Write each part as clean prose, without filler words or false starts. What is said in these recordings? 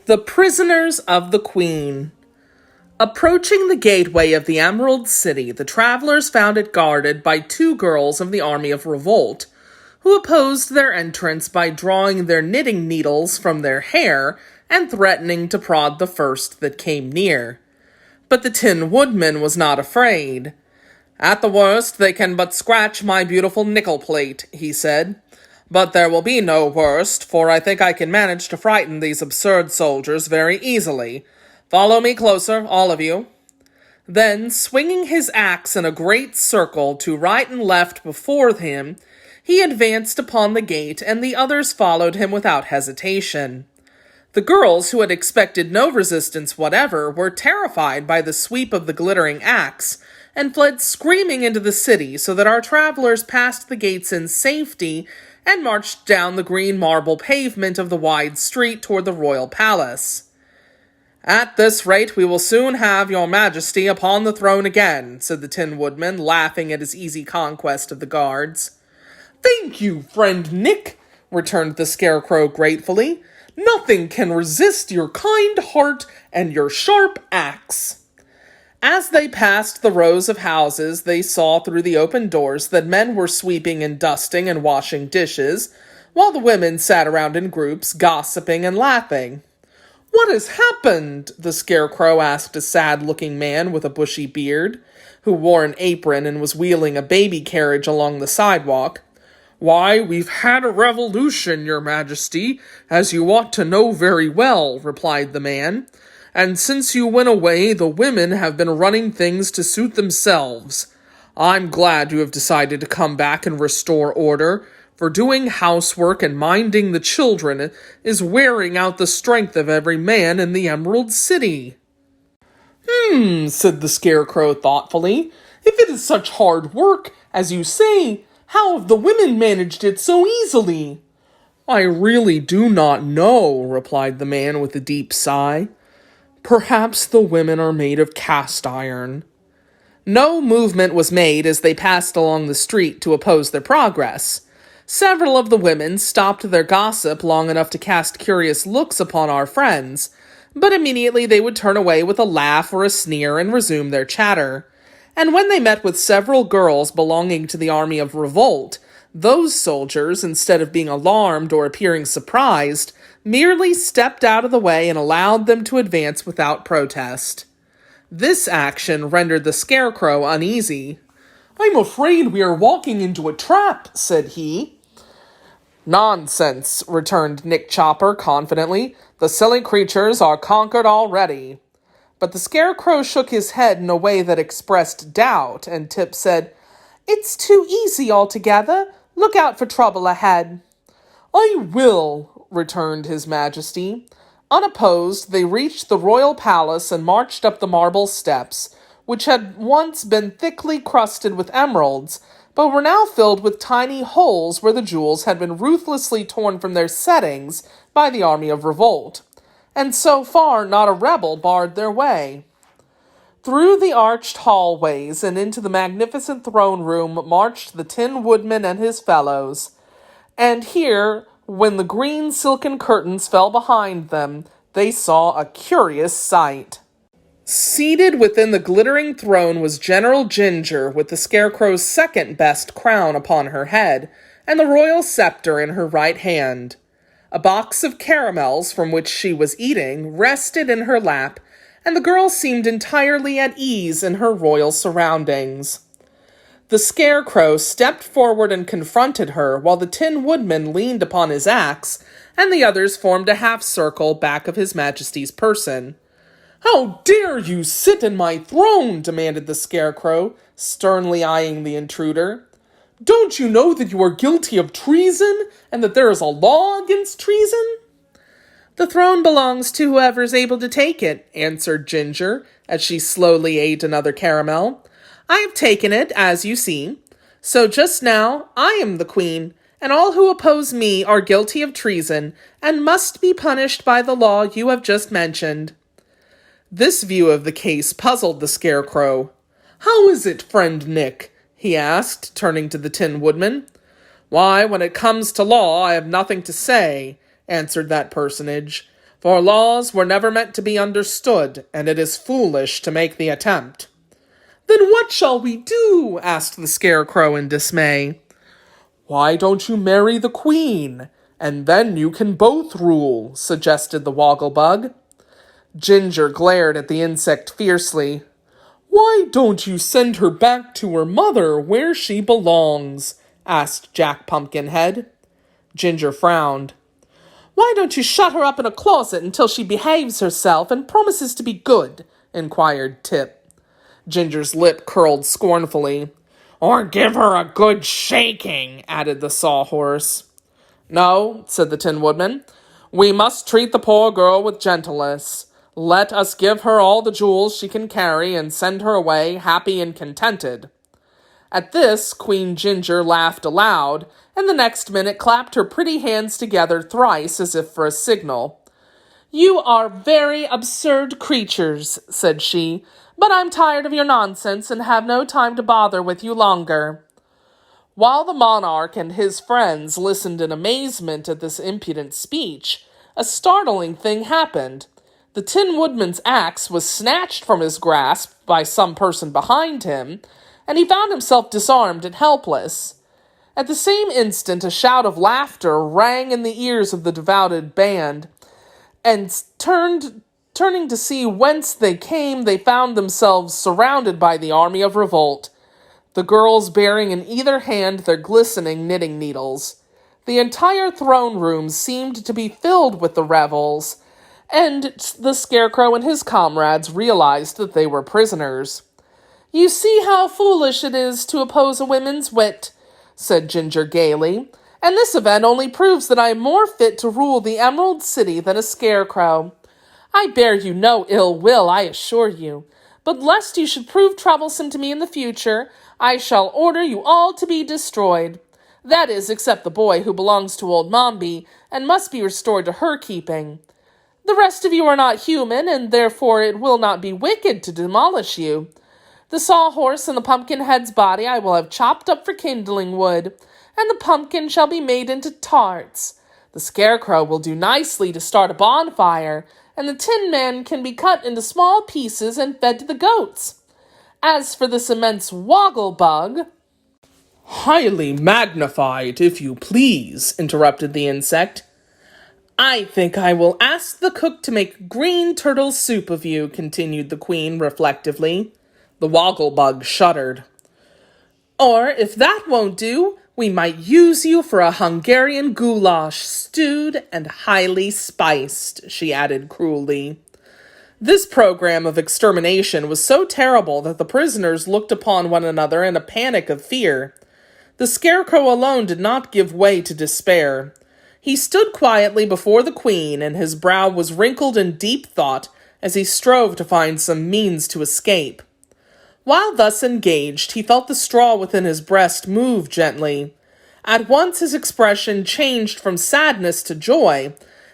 The Prisoners of the Queen. Approaching the gateway of the Emerald City, the travelers found it guarded by two girls of the Army of Revolt, who opposed their entrance by drawing their knitting needles from their hair and threatening to prod the first that came near. But the Tin Woodman was not afraid. "At the worst, they can but scratch my beautiful nickel plate," he said. "But there will be no worst, for I think I can manage to frighten these absurd soldiers very easily. Follow me closer, all of you." Then, swinging his axe in a great circle to right and left before him, he advanced upon the gate, and the others followed him without hesitation. The girls, who had expected no resistance whatever, were terrified by the sweep of the glittering axe, and fled screaming into the city, so that our travelers passed the gates in safety and marched down the green marble pavement of the wide street toward the royal palace. "At this rate we will soon have your majesty upon the throne again," said the Tin Woodman, laughing at his easy conquest of the guards. "Thank you, friend Nick," returned the Scarecrow gratefully. "Nothing can resist your kind heart and your sharp axe." As they passed the rows of houses, they saw through the open doors that men were sweeping and dusting and washing dishes, while the women sat around in groups, gossiping and laughing. "What has happened?" the Scarecrow asked a sad-looking man with a bushy beard, who wore an apron and was wheeling a baby carriage along the sidewalk. "Why, we've had a revolution, your majesty, as you ought to know very well," replied the man. "And since you went away, the women have been running things to suit themselves. I'm glad you have decided to come back and restore order, for doing housework and minding the children is wearing out the strength of every man in the Emerald City." Said the Scarecrow thoughtfully. "If it is such hard work, as you say, how have the women managed it so easily?" "I really do not know," replied the man with a deep sigh. "Perhaps the women are made of cast iron." No movement was made as they passed along the street to oppose their progress. Several of the women stopped their gossip long enough to cast curious looks upon our friends, but immediately they would turn away with a laugh or a sneer and resume their chatter. And when they met with several girls belonging to the Army of Revolt, those soldiers, instead of being alarmed or appearing surprised, merely stepped out of the way and allowed them to advance without protest. This action rendered the Scarecrow uneasy. "I'm afraid we are walking into a trap," said he. "Nonsense," returned Nick Chopper confidently. "The silly creatures are conquered already." But the Scarecrow shook his head in a way that expressed doubt, and Tip said, "It's too easy altogether. Look out for trouble ahead." "I will," returned His Majesty. Unopposed, they reached the royal palace and marched up the marble steps, which had once been thickly crusted with emeralds, but were now filled with tiny holes where the jewels had been ruthlessly torn from their settings by the Army of Revolt. And so far not a rebel barred their way. Through the arched hallways and into the magnificent throne room marched the Tin Woodman and his fellows. And here, when the green silken curtains fell behind them, they saw a curious sight. Seated within the glittering throne was General Ginger, with the Scarecrow's second-best crown upon her head, and the royal scepter in her right hand. A box of caramels, from which she was eating, rested in her lap, and the girl seemed entirely at ease in her royal surroundings. The Scarecrow stepped forward and confronted her, while the Tin Woodman leaned upon his axe, and the others formed a half-circle back of His Majesty's person. "How dare you sit in my throne?" demanded the Scarecrow, sternly eyeing the intruder. "Don't you know that you are guilty of treason, and that there is a law against treason?" "The throne belongs to whoever is able to take it," answered Ginger, as she slowly ate another caramel. "I have taken it, as you see. So just now, I am the queen, and all who oppose me are guilty of treason, and must be punished by the law you have just mentioned." This view of the case puzzled the Scarecrow. "How is it, friend Nick?" he asked, turning to the Tin Woodman. "Why, when it comes to law, I have nothing to say," answered that personage, For laws were never meant to be understood, and it is foolish to make the attempt." "Then what shall we do?" asked the Scarecrow in dismay. "Why don't you marry the Queen, and then you can both rule," suggested the Wogglebug. Ginger glared at the insect fiercely. "Why don't you send her back to her mother where she belongs?" asked Jack Pumpkinhead. Ginger frowned. "Why don't you shut her up in a closet until she behaves herself and promises to be good?" inquired Tip. Ginger's lip curled scornfully. "Or give her a good shaking," added the Sawhorse. "No," said the Tin Woodman. "We must treat the poor girl with gentleness. Let us give her all the jewels she can carry and send her away happy and contented." At this, Queen Ginger laughed aloud, and the next minute clapped her pretty hands together thrice as if for a signal. "You are very absurd creatures," said she, "but I'm tired of your nonsense and have no time to bother with you longer." While the monarch and his friends listened in amazement at this impudent speech, a startling thing happened. The Tin Woodman's axe was snatched from his grasp by some person behind him, and he found himself disarmed and helpless. At the same instant, a shout of laughter rang in the ears of the devoted band, and turning to see whence they came, they found themselves surrounded by the army of revolt, the girls bearing in either hand their glistening knitting needles. The entire throne room seemed to be filled with the revels, and the Scarecrow and his comrades realized that they were prisoners. "You see how foolish it is to oppose a woman's wit," said Ginger gaily, "and this event only proves that I am more fit to rule the Emerald City than a Scarecrow. I bear you no ill will, I assure you, but lest you should prove troublesome to me in the future, I shall order you all to be destroyed. That is, except the boy who belongs to old Mombi and must be restored to her keeping. The rest of you are not human, and therefore it will not be wicked to demolish you. The Sawhorse and the Pumpkinhead's body I will have chopped up for kindling wood, and the pumpkin shall be made into tarts. The Scarecrow will do nicely to start a bonfire, and the Tin Man can be cut into small pieces and fed to the goats. As for this immense Wogglebug—" "Highly magnified, if you please," interrupted the insect. "I think I will ask the cook to make green turtle soup of you," continued the Queen reflectively. The Wogglebug shuddered. "Or, if that won't do, we might use you for a Hungarian goulash, stewed and highly spiced," she added cruelly. This program of extermination was so terrible that the prisoners looked upon one another in a panic of fear. The Scarecrow alone did not give way to despair. He stood quietly before the Queen, and his brow was wrinkled in deep thought as he strove to find some means to escape. While thus engaged, he felt the straw within his breast move gently. At once his expression changed from sadness to joy,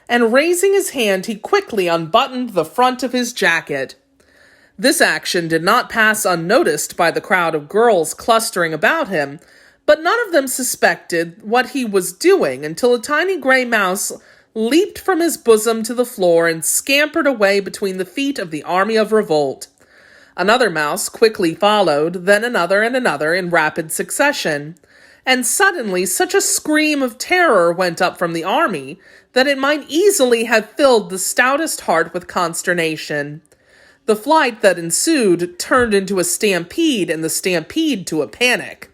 and raising his hand, he quickly unbuttoned the front of his jacket. This action did not pass unnoticed by the crowd of girls clustering about him, but none of them suspected what he was doing until a tiny gray mouse leaped from his bosom to the floor and scampered away between the feet of the army of revolt. Another mouse quickly followed, then another and another in rapid succession, and suddenly such a scream of terror went up from the army that it might easily have filled the stoutest heart with consternation. The flight that ensued turned into a stampede, and the stampede to a panic.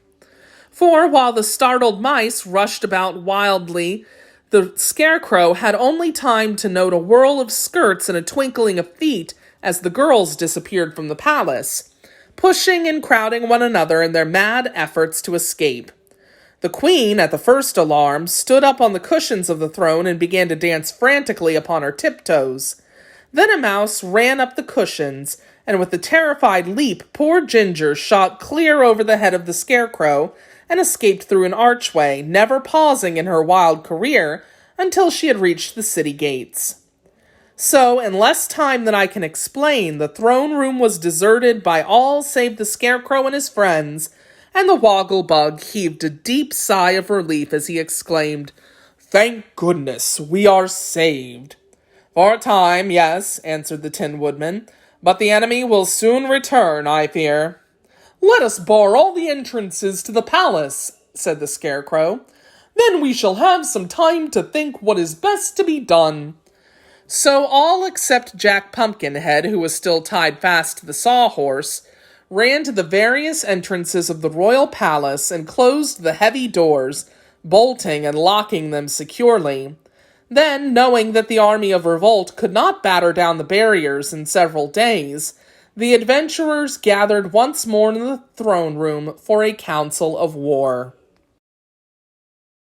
For while the startled mice rushed about wildly, the Scarecrow had only time to note a whirl of skirts and a twinkling of feet as the girls disappeared from the palace, pushing and crowding one another in their mad efforts to escape. The Queen, at the first alarm, stood up on the cushions of the throne and began to dance frantically upon her tiptoes. Then a mouse ran up the cushions, and with a terrified leap, poor Ginger shot clear over the head of the Scarecrow and escaped through an archway, never pausing in her wild career until she had reached the city gates. So, in less time than I can explain, the throne room was deserted by all save the Scarecrow and his friends, and the Wogglebug heaved a deep sigh of relief as he exclaimed, "Thank goodness, we are saved." For a time, yes, answered the Tin Woodman, but the enemy will soon return, I fear. Let us bar all the entrances to the palace, said the Scarecrow. Then we shall have some time to think what is best to be done. So all except Jack Pumpkinhead, who was still tied fast to the sawhorse, ran to the various entrances of the royal palace and closed the heavy doors, bolting and locking them securely. Then, knowing that the army of revolt could not batter down the barriers in several days, the adventurers gathered once more in the throne room for a council of war.